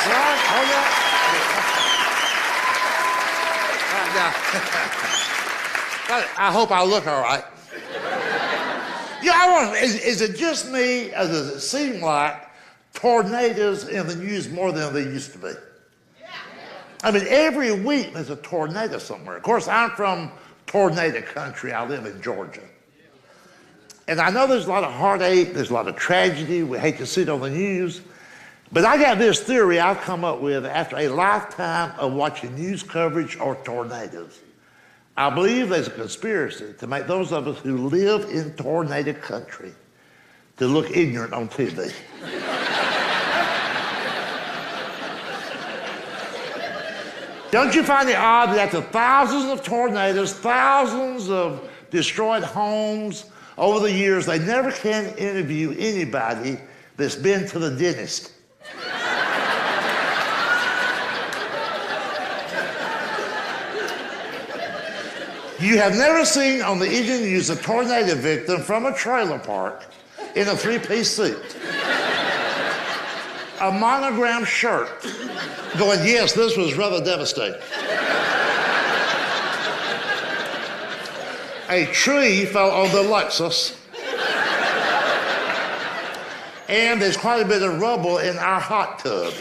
Right, hold on. I hope I look all right. Yeah, I wonder, is it just me, or does it seem like tornadoes in the news more than they used to be? I mean, every week there's a tornado somewhere. Of course, I'm from tornado country. I live in Georgia. And I know there's a lot of heartache, there's a lot of tragedy. We hate to see it on the news. But I got this theory I've come up with after a lifetime of watching news coverage of tornadoes. I believe there's a conspiracy to make those of us who live in tornado country to look ignorant on TV. Don't you find it odd that after thousands of tornadoes, thousands of destroyed homes over the years, they never can interview anybody that's been to the dentist? You have never seen on the evening news a tornado victim from a trailer park in a three-piece suit, a monogrammed shirt, going, yes, this was rather devastating. A tree fell on the Lexus, and there's quite a bit of rubble in our hot tub.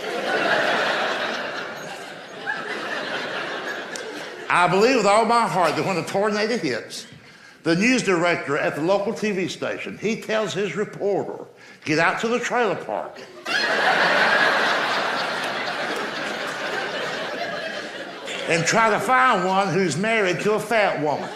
I believe with all my heart that when a tornado hits, the news director at the local TV station, he tells his reporter, get out to the trailer park. And try to find one who's married to a fat woman.